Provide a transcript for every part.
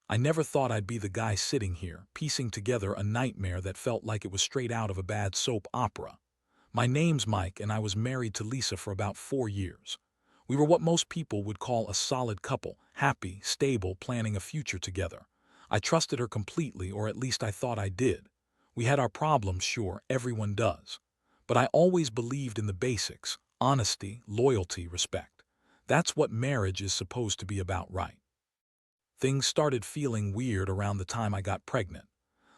I never thought I'd be the guy sitting here, piecing together a nightmare that felt like it was straight out of a bad soap opera. My name's Mike, and I was married to Lisa for about 4 years. We were what most people would call a solid couple, happy, stable, planning a future together. I trusted her completely, or at least I thought I did. We had our problems, sure, everyone does. But I always believed in the basics: honesty, loyalty, respect. That's what marriage is supposed to be about, right? Things started feeling weird around the time I got pregnant.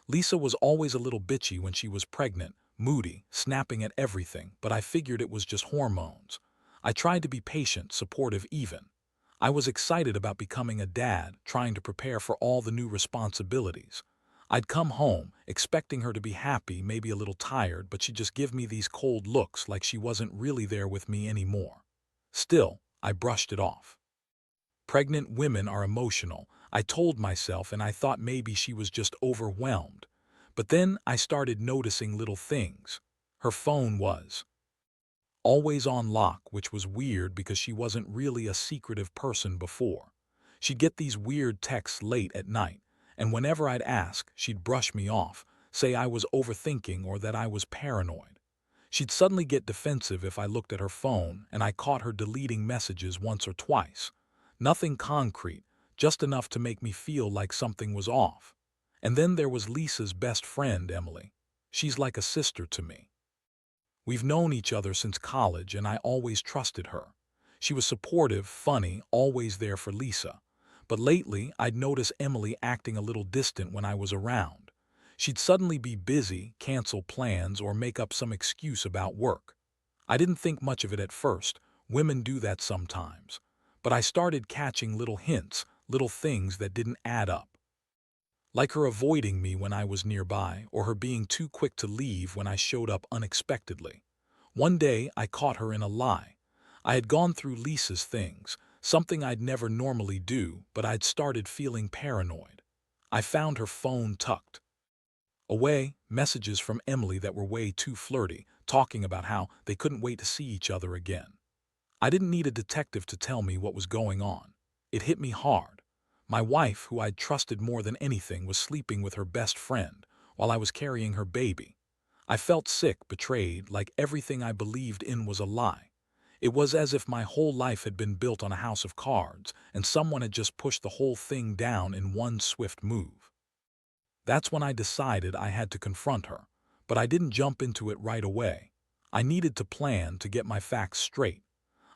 Lisa was always a little bitchy when she was pregnant, moody, snapping at everything, but I figured it was just hormones. I tried to be patient, supportive even. I was excited about becoming a dad, trying to prepare for all the new responsibilities. I'd come home, expecting her to be happy, maybe a little tired, but she'd just give me these cold looks like she wasn't really there with me anymore. Still, I brushed it off. Pregnant women are emotional, I told myself, and I thought maybe she was just overwhelmed. But then I started noticing little things. Her phone was always on lock, which was weird because she wasn't really a secretive person before. She'd get these weird texts late at night, and whenever I'd ask, she'd brush me off, say I was overthinking or that I was paranoid. She'd suddenly get defensive if I looked at her phone, and I caught her deleting messages once or twice. Nothing concrete, just enough to make me feel like something was off. And then there was Lisa's best friend, Emily. She's like a sister to me. We've known each other since college, and I always trusted her. She was supportive, funny, always there for Lisa. But lately, I'd notice Emily acting a little distant when I was around. She'd suddenly be busy, cancel plans, or make up some excuse about work. I didn't think much of it at first. Women do that sometimes. But I started catching little hints, little things that didn't add up. Like her avoiding me when I was nearby, or her being too quick to leave when I showed up unexpectedly. One day, I caught her in a lie. I had gone through Lisa's things, something I'd never normally do, but I'd started feeling paranoid. I found her phone tucked away, messages from Emily that were way too flirty, talking about how they couldn't wait to see each other again. I didn't need a detective to tell me what was going on. It hit me hard. My wife, who I'd trusted more than anything, was sleeping with her best friend while I was carrying her baby. I felt sick, betrayed, like everything I believed in was a lie. It was as if my whole life had been built on a house of cards, and someone had just pushed the whole thing down in one swift move. That's when I decided I had to confront her, but I didn't jump into it right away. I needed to plan, to get my facts straight.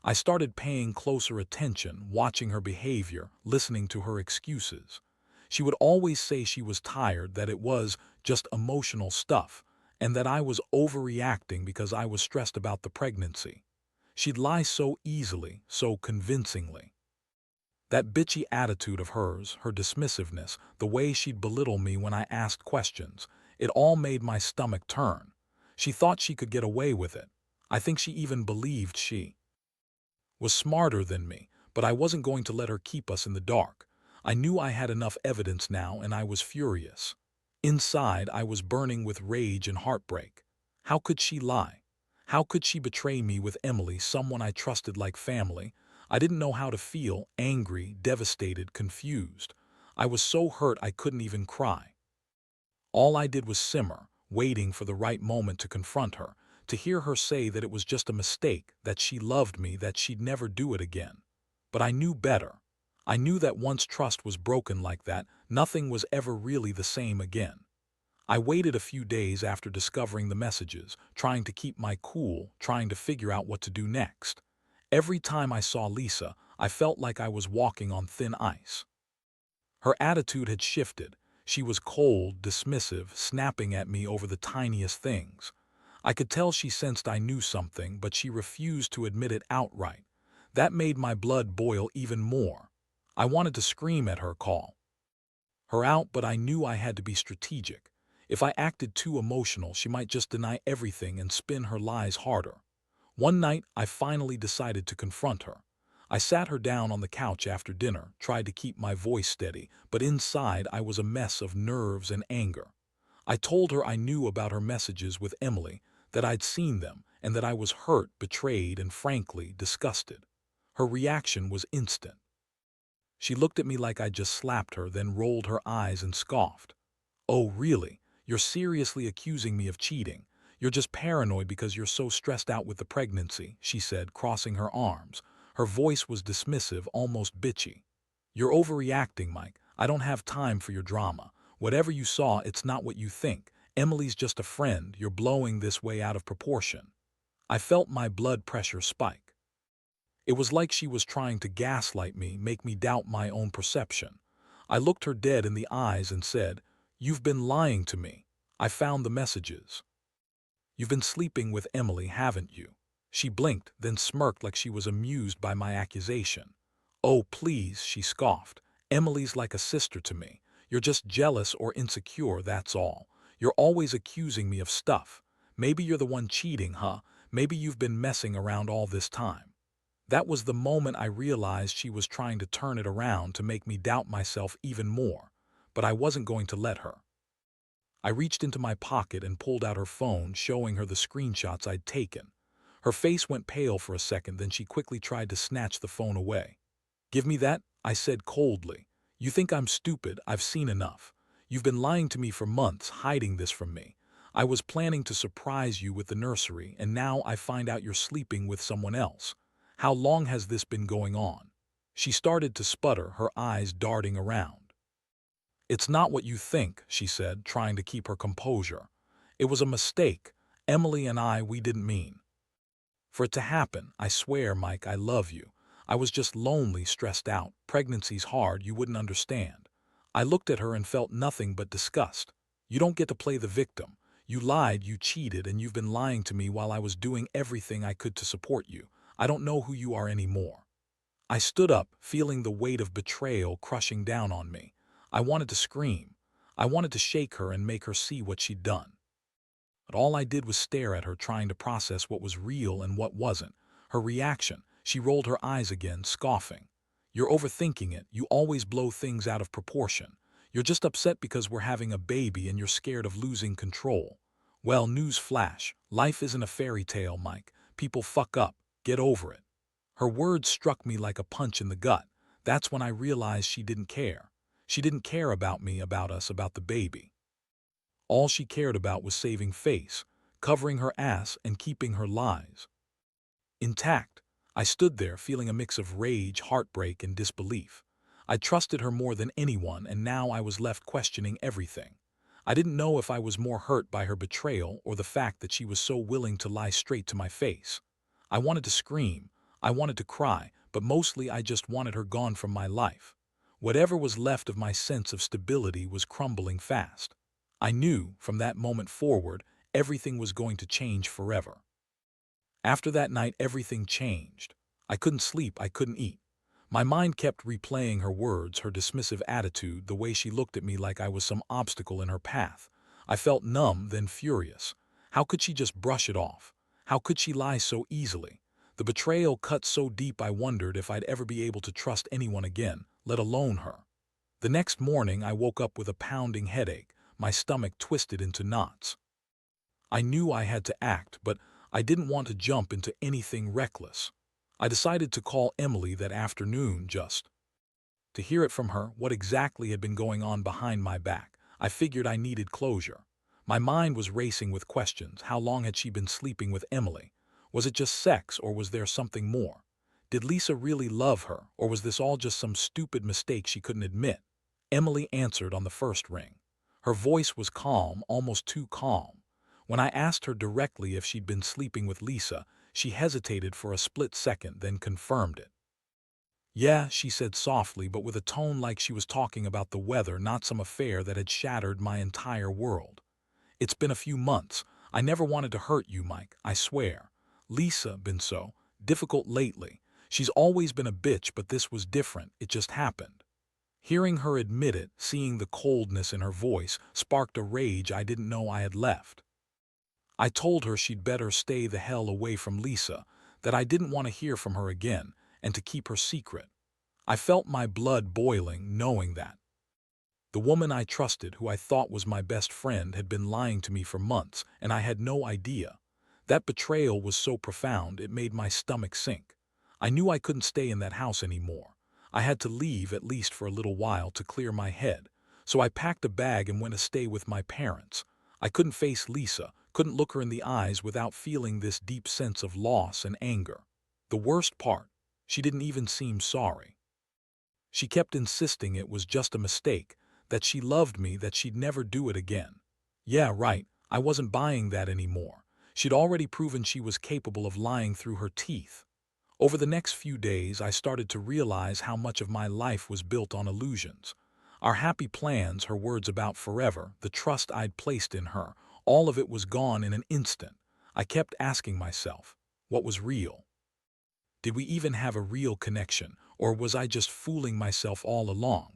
I started paying closer attention, watching her behavior, listening to her excuses. She would always say she was tired, that it was just emotional stuff, and that I was overreacting because I was stressed about the pregnancy. She'd lie so easily, so convincingly. That bitchy attitude of hers, her dismissiveness, the way she'd belittle me when I asked questions, it all made my stomach turn. She thought she could get away with it. I think she even believed she was smarter than me, but I wasn't going to let her keep us in the dark. I knew I had enough evidence now, and I was furious. Inside, I was burning with rage and heartbreak. How could she lie? How could she betray me with Emily, someone I trusted like family? I didn't know how to feel: angry, devastated, confused. I was so hurt I couldn't even cry. All I did was simmer, waiting for the right moment to confront her, to hear her say that it was just a mistake, that she loved me, that she'd never do it again. But I knew better. I knew that once trust was broken like that, nothing was ever really the same again. I waited a few days after discovering the messages, trying to keep my cool, trying to figure out what to do next. Every time I saw Lisa, I felt like I was walking on thin ice. Her attitude had shifted. She was cold, dismissive, snapping at me over the tiniest things. I could tell she sensed I knew something, but she refused to admit it outright. That made my blood boil even more. I wanted to scream at her, call her out, but I knew I had to be strategic. If I acted too emotional, she might just deny everything and spin her lies harder. One night, I finally decided to confront her. I sat her down on the couch after dinner, tried to keep my voice steady, but inside I was a mess of nerves and anger. I told her I knew about her messages with Emily, that I'd seen them, and that I was hurt, betrayed, and frankly disgusted. Her reaction was instant. She looked at me like I'd just slapped her, then rolled her eyes and scoffed. "Oh, really? You're seriously accusing me of cheating? You're just paranoid because you're so stressed out with the pregnancy," she said, crossing her arms. Her voice was dismissive, almost bitchy. "You're overreacting, Mike. I don't have time for your drama. Whatever you saw, it's not what you think. Emily's just a friend. You're blowing this way out of proportion." I felt my blood pressure spike. It was like she was trying to gaslight me, make me doubt my own perception. I looked her dead in the eyes and said, "You've been lying to me. I found the messages. You've been sleeping with Emily, haven't you?" She blinked, then smirked like she was amused by my accusation. "Oh, please," she scoffed. "Emily's like a sister to me. You're just jealous or insecure, that's all. You're always accusing me of stuff. Maybe you're the one cheating, huh? Maybe you've been messing around all this time." That was the moment I realized she was trying to turn it around to make me doubt myself even more. But I wasn't going to let her. I reached into my pocket and pulled out her phone, showing her the screenshots I'd taken. Her face went pale for a second, then she quickly tried to snatch the phone away. "Give me that," I said coldly. "You think I'm stupid? I've seen enough. You've been lying to me for months, hiding this from me. I was planning to surprise you with the nursery, and now I find out you're sleeping with someone else. How long has this been going on?" She started to sputter, her eyes darting around. "It's not what you think," she said, trying to keep her composure. "It was a mistake. Emily and we didn't mean for it to happen. I swear, Mike, I love you. I was just lonely, stressed out. Pregnancy's hard, you wouldn't understand." I looked at her and felt nothing but disgust. "You don't get to play the victim. You lied, you cheated, and you've been lying to me while I was doing everything I could to support you. I don't know who you are anymore." I stood up, feeling the weight of betrayal crushing down on me. I wanted to scream. I wanted to shake her and make her see what she'd done. But all I did was stare at her, trying to process what was real and what wasn't. Her reaction, she rolled her eyes again, scoffing. "You're overthinking it. You always blow things out of proportion. You're just upset because we're having a baby and you're scared of losing control." Well, news flash. Life isn't a fairy tale, Mike. People fuck up. Get over it. Her words struck me like a punch in the gut. That's when I realized she didn't care. She didn't care about me, about us, about the baby. All she cared about was saving face, covering her ass, and keeping her lies intact. I stood there feeling a mix of rage, heartbreak, and disbelief. I trusted her more than anyone, and now I was left questioning everything. I didn't know if I was more hurt by her betrayal or the fact that she was so willing to lie straight to my face. I wanted to scream. I wanted to cry, but mostly I just wanted her gone from my life. Whatever was left of my sense of stability was crumbling fast. I knew, from that moment forward, everything was going to change forever. After that night, everything changed. I couldn't sleep, I couldn't eat. My mind kept replaying her words, her dismissive attitude, the way she looked at me like I was some obstacle in her path. I felt numb, then furious. How could she just brush it off? How could she lie so easily? The betrayal cut so deep I wondered if I'd ever be able to trust anyone again, let alone her. The next morning, I woke up with a pounding headache, my stomach twisted into knots. I knew I had to act, but I didn't want to jump into anything reckless. I decided to call Emily that afternoon just to hear it from her, what exactly had been going on behind my back. I figured I needed closure. My mind was racing with questions. How long had she been sleeping with Emily? Was it just sex, or was there something more? Did Lisa really love her, or was this all just some stupid mistake she couldn't admit? Emily answered on the first ring. Her voice was calm, almost too calm. When I asked her directly if she'd been sleeping with Lisa, she hesitated for a split second, then confirmed it. "Yeah," she said softly, but with a tone like she was talking about the weather, not some affair that had shattered my entire world. "It's been a few months. I never wanted to hurt you, Mike, I swear. Lisa been so difficult lately. She's always been a bitch, but this was different. It just happened." Hearing her admit it, seeing the coldness in her voice, sparked a rage I didn't know I had left. I told her she'd better stay the hell away from Lisa, that I didn't want to hear from her again, and to keep her secret. I felt my blood boiling, knowing that the woman I trusted, who I thought was my best friend, had been lying to me for months, and I had no idea. That betrayal was so profound, it made my stomach sink. I knew I couldn't stay in that house anymore. I had to leave at least for a little while to clear my head, so I packed a bag and went to stay with my parents. I couldn't face Lisa, couldn't look her in the eyes without feeling this deep sense of loss and anger. The worst part, she didn't even seem sorry. She kept insisting it was just a mistake, that she loved me, that she'd never do it again. Yeah, right, I wasn't buying that anymore. She'd already proven she was capable of lying through her teeth. Over the next few days, I started to realize how much of my life was built on illusions. Our happy plans, her words about forever, the trust I'd placed in her, all of it was gone in an instant. I kept asking myself, what was real? Did we even have a real connection, or was I just fooling myself all along?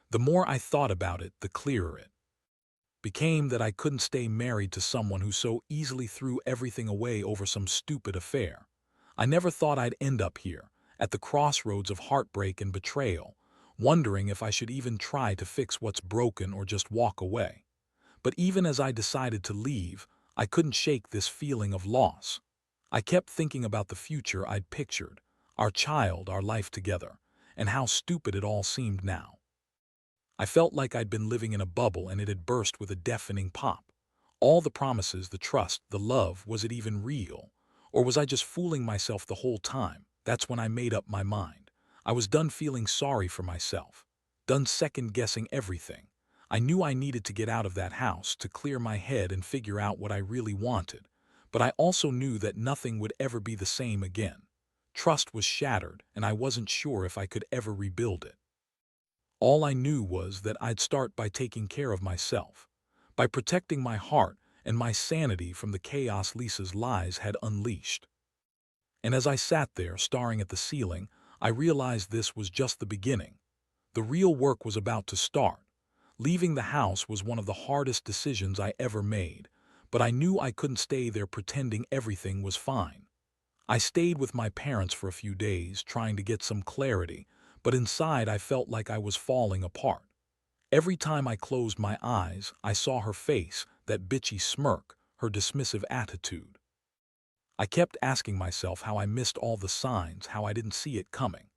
The more I thought about it, the clearer it became that I couldn't stay married to someone who so easily threw everything away over some stupid affair. I never thought I'd end up here, at the crossroads of heartbreak and betrayal, wondering if I should even try to fix what's broken or just walk away. But even as I decided to leave, I couldn't shake this feeling of loss. I kept thinking about the future I'd pictured, our child, our life together, and how stupid it all seemed now. I felt like I'd been living in a bubble and it had burst with a deafening pop. All the promises, the trust, the love, was it even real? Or was I just fooling myself the whole time? That's when I made up my mind. I was done feeling sorry for myself, done second-guessing everything. I knew I needed to get out of that house, to clear my head and figure out what I really wanted. But I also knew that nothing would ever be the same again. Trust was shattered, and I wasn't sure if I could ever rebuild it. All I knew was that I'd start by taking care of myself, by protecting my heart and my sanity from the chaos Lisa's lies had unleashed. And as I sat there, staring at the ceiling, I realized this was just the beginning. The real work was about to start. Leaving the house was one of the hardest decisions I ever made, but I knew I couldn't stay there pretending everything was fine. I stayed with my parents for a few days, trying to get some clarity, but inside I felt like I was falling apart. Every time I closed my eyes, I saw her face, that bitchy smirk, her dismissive attitude. I kept asking myself how I missed all the signs, how I didn't see it coming.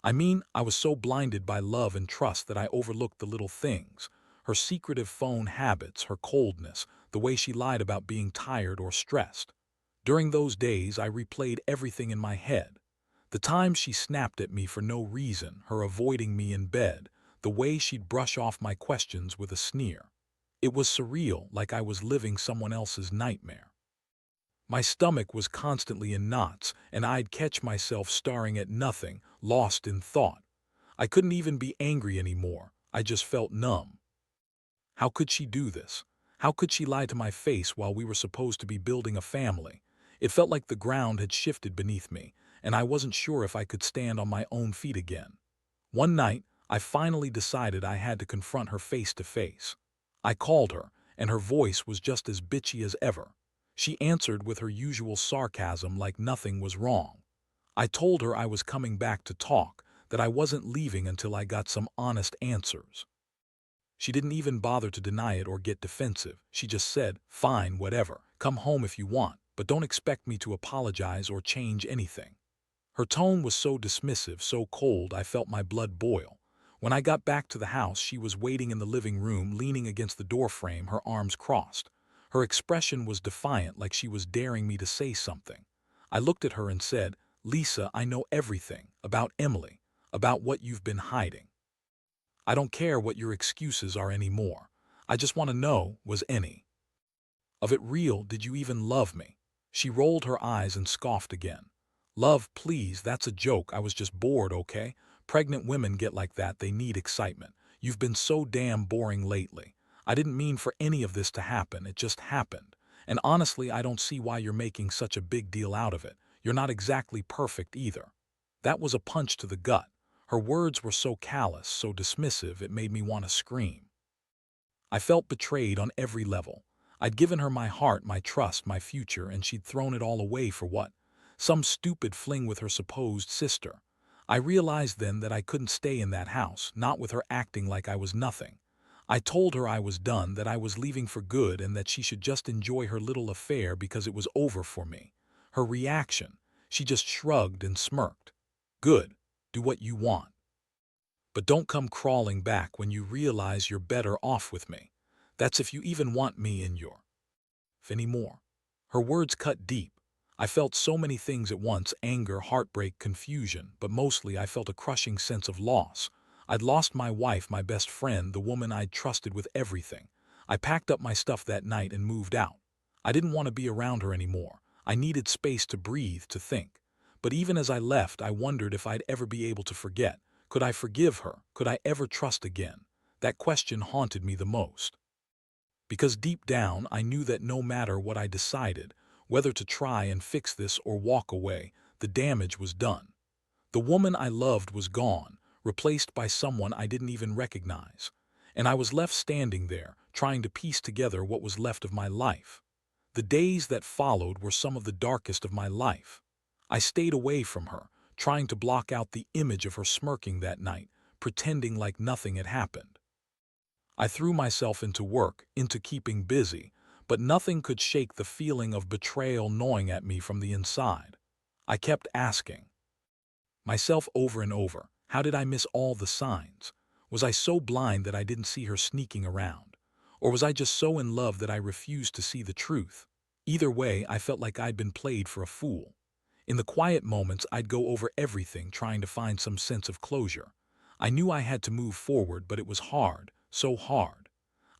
I mean, I was so blinded by love and trust that I overlooked the little things, her secretive phone habits, her coldness, the way she lied about being tired or stressed. During those days, I replayed everything in my head. The times she snapped at me for no reason, her avoiding me in bed, the way she'd brush off my questions with a sneer. It was surreal, like I was living someone else's nightmare. My stomach was constantly in knots, and I'd catch myself staring at nothing, lost in thought. I couldn't even be angry anymore. I just felt numb. How could she do this? How could she lie to my face while we were supposed to be building a family? It felt like the ground had shifted beneath me, and I wasn't sure if I could stand on my own feet again. One night, I finally decided I had to confront her face to face. I called her, and her voice was just as bitchy as ever. She answered with her usual sarcasm, like nothing was wrong. I told her I was coming back to talk, that I wasn't leaving until I got some honest answers. She didn't even bother to deny it or get defensive. She just said, "Fine, whatever. Come home if you want, but don't expect me to apologize or change anything." Her tone was so dismissive, so cold, I felt my blood boil. When I got back to the house, she was waiting in the living room, leaning against the doorframe, her arms crossed. Her expression was defiant, like she was daring me to say something. I looked at her and said, "Lisa, I know everything about Emily, about what you've been hiding. I don't care what your excuses are anymore. I just want to know, was any of it real? Did you even love me?" She rolled her eyes and scoffed again. "Love, please, that's a joke. I was just bored, okay? Pregnant women get like that. They need excitement. You've been so damn boring lately. I didn't mean for any of this to happen. It just happened. And honestly, I don't see why you're making such a big deal out of it. You're not exactly perfect either." That was a punch to the gut. Her words were so callous, so dismissive, it made me want to scream. I felt betrayed on every level. I'd given her my heart, my trust, my future, and she'd thrown it all away for what? Some stupid fling with her supposed sister. I realized then that I couldn't stay in that house, not with her acting like I was nothing. I told her I was done, that I was leaving for good, and that she should just enjoy her little affair because it was over for me. Her reaction, she just shrugged and smirked. "Good. Do what you want." But don't come crawling back when you realize you're better off with me. That's if you even want me in your life anymore." Her words cut deep. I felt so many things at once: anger, heartbreak, confusion, but mostly I felt a crushing sense of loss. I'd lost my wife, my best friend, the woman I'd trusted with everything. I packed up my stuff that night and moved out. I didn't want to be around her anymore. I needed space to breathe, to think. But even as I left, I wondered if I'd ever be able to forget. Could I forgive her? Could I ever trust again? That question haunted me the most. Because deep down, I knew that no matter what I decided, whether to try and fix this or walk away, the damage was done. The woman I loved was gone, replaced by someone I didn't even recognize. And I was left standing there, trying to piece together what was left of my life. The days that followed were some of the darkest of my life. I stayed away from her, trying to block out the image of her smirking that night, pretending like nothing had happened. I threw myself into work, into keeping busy, but nothing could shake the feeling of betrayal gnawing at me from the inside. I kept asking myself over and over, how did I miss all the signs? Was I so blind that I didn't see her sneaking around? Or was I just so in love that I refused to see the truth? Either way, I felt like I'd been played for a fool. In the quiet moments, I'd go over everything, trying to find some sense of closure. I knew I had to move forward, but it was hard, so hard.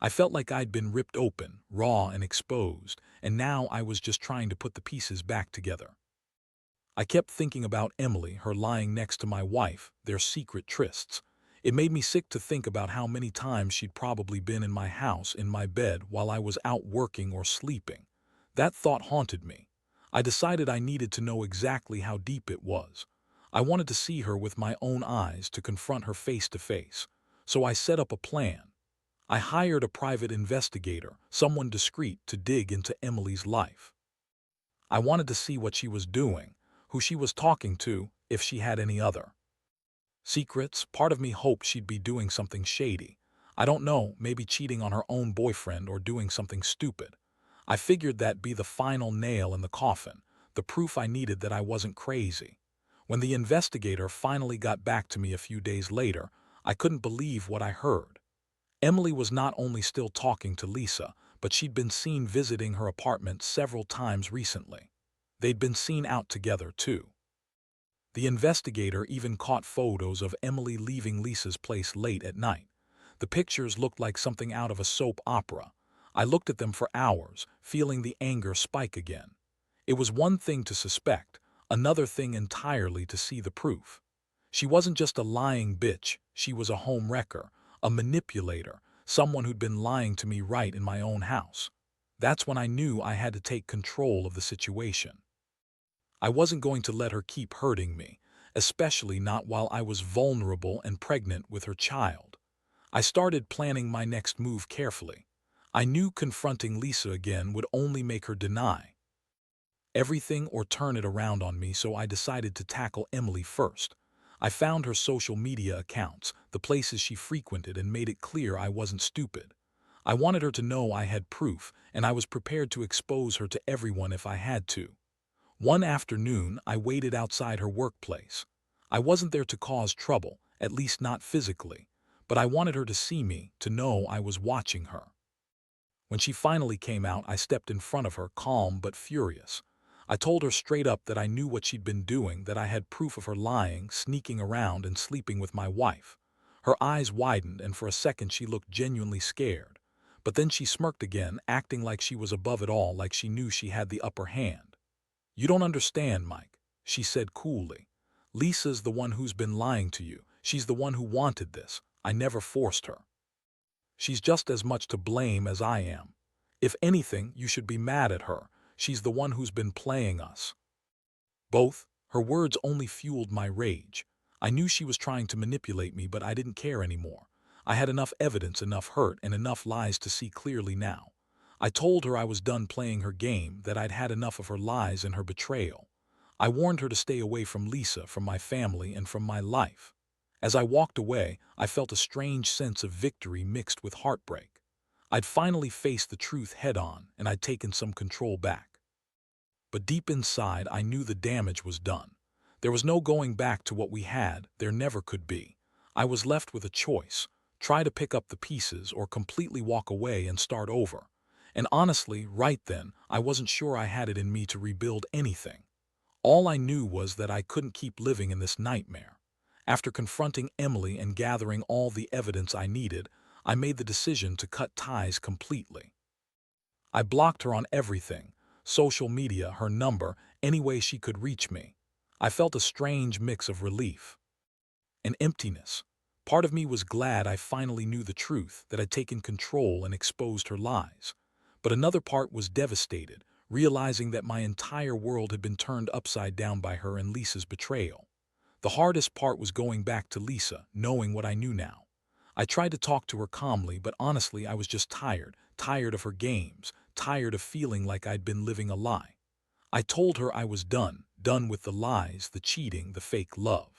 I felt like I'd been ripped open, raw and exposed, and now I was just trying to put the pieces back together. I kept thinking about Emily, her lying next to my wife, their secret trysts. It made me sick to think about how many times she'd probably been in my house, in my bed, while I was out working or sleeping. That thought haunted me. I decided I needed to know exactly how deep it was. I wanted to see her with my own eyes, to confront her face to face. So I set up a plan. I hired a private investigator, someone discreet, to dig into Emily's life. I wanted to see what she was doing, who she was talking to, if she had any other secrets. Part of me hoped she'd be doing something shady. I don't know, maybe cheating on her own boyfriend or doing something stupid. I figured that'd be the final nail in the coffin, the proof I needed that I wasn't crazy. When the investigator finally got back to me a few days later, I couldn't believe what I heard. Emily was not only still talking to Lisa, but she'd been seen visiting her apartment several times recently. They'd been seen out together, too. The investigator even caught photos of Emily leaving Lisa's place late at night. The pictures looked like something out of a soap opera. I looked at them for hours, feeling the anger spike again. It was one thing to suspect, another thing entirely to see the proof. She wasn't just a lying bitch, she was a home wrecker, a manipulator, someone who'd been lying to me right in my own house. That's when I knew I had to take control of the situation. I wasn't going to let her keep hurting me, especially not while I was vulnerable and pregnant with her child. I started planning my next move carefully. I knew confronting Lisa again would only make her deny everything or turn it around on me, so I decided to tackle Emily first. I found her social media accounts, the places she frequented, and made it clear I wasn't stupid. I wanted her to know I had proof, and I was prepared to expose her to everyone if I had to. One afternoon, I waited outside her workplace. I wasn't there to cause trouble, at least not physically, but I wanted her to see me, to know I was watching her. When she finally came out, I stepped in front of her, calm but furious. I told her straight up that I knew what she'd been doing, that I had proof of her lying, sneaking around, and sleeping with my wife. Her eyes widened, and for a second she looked genuinely scared. But then she smirked again, acting like she was above it all, like she knew she had the upper hand. "You don't understand, Mike," she said coolly. "Lisa's the one who's been lying to you. She's the one who wanted this. I never forced her. She's just as much to blame as I am. If anything, you should be mad at her. She's the one who's been playing us both." Her words only fueled my rage. I knew she was trying to manipulate me, but I didn't care anymore. I had enough evidence, enough hurt, and enough lies to see clearly now. I told her I was done playing her game, that I'd had enough of her lies and her betrayal. I warned her to stay away from Lisa, from my family, and from my life. As I walked away, I felt a strange sense of victory mixed with heartbreak. I'd finally faced the truth head-on, and I'd taken some control back. But deep inside, I knew the damage was done. There was no going back to what we had, there never could be. I was left with a choice: try to pick up the pieces or completely walk away and start over. And honestly, right then, I wasn't sure I had it in me to rebuild anything. All I knew was that I couldn't keep living in this nightmare. After confronting Emily and gathering all the evidence I needed, I made the decision to cut ties completely. I blocked her on everything: social media, her number, any way she could reach me. I felt a strange mix of relief and emptiness. Part of me was glad I finally knew the truth, that I'd taken control and exposed her lies. But another part was devastated, realizing that my entire world had been turned upside down by her and Lisa's betrayal. The hardest part was going back to Lisa, knowing what I knew now. I tried to talk to her calmly, but honestly I was just tired of her games, tired of feeling like I'd been living a lie. I told her I was done with the lies, the cheating, the fake love.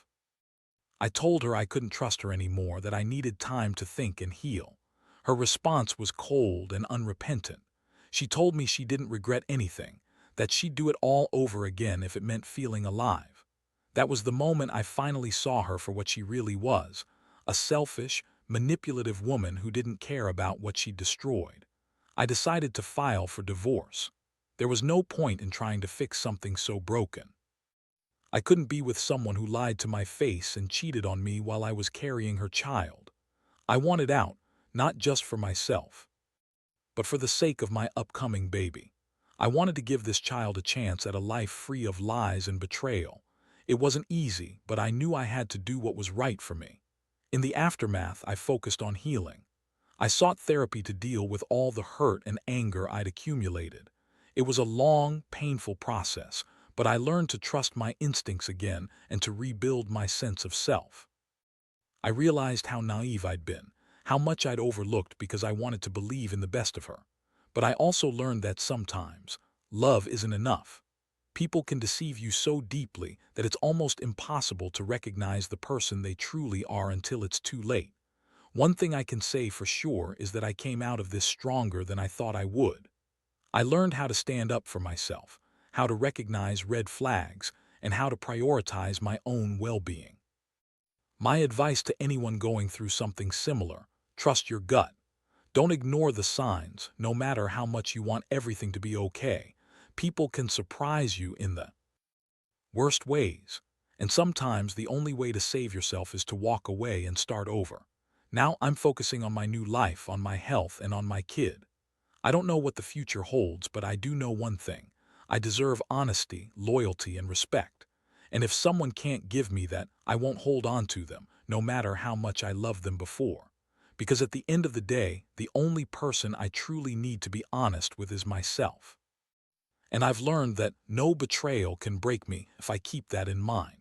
I told her I couldn't trust her anymore, that I needed time to think and heal. Her response was cold and unrepentant. She told me she didn't regret anything, that she'd do it all over again if it meant feeling alive. That was the moment I finally saw her for what she really was: a selfish, manipulative woman who didn't care about what she'd destroyed. I decided to file for divorce. There was no point in trying to fix something so broken. I couldn't be with someone who lied to my face and cheated on me while I was carrying her child. I wanted out, not just for myself, but for the sake of my upcoming baby. I wanted to give this child a chance at a life free of lies and betrayal. It wasn't easy, but I knew I had to do what was right for me. In the aftermath, I focused on healing. I sought therapy to deal with all the hurt and anger I'd accumulated. It was a long, painful process, but I learned to trust my instincts again and to rebuild my sense of self. I realized how naive I'd been, how much I'd overlooked because I wanted to believe in the best of her. But I also learned that sometimes love isn't enough. People can deceive you so deeply that it's almost impossible to recognize the person they truly are until it's too late. One thing I can say for sure is that I came out of this stronger than I thought I would. I learned how to stand up for myself, how to recognize red flags, and how to prioritize my own well-being. My advice to anyone going through something similar: trust your gut. Don't ignore the signs, no matter how much you want everything to be okay. People can surprise you in the worst ways, and sometimes the only way to save yourself is to walk away and start over. Now I'm focusing on my new life, on my health, and on my kid. I don't know what the future holds, but I do know one thing: I deserve honesty, loyalty, and respect. And if someone can't give me that, I won't hold on to them, no matter how much I loved them before. Because at the end of the day, the only person I truly need to be honest with is myself. And I've learned that no betrayal can break me if I keep that in mind.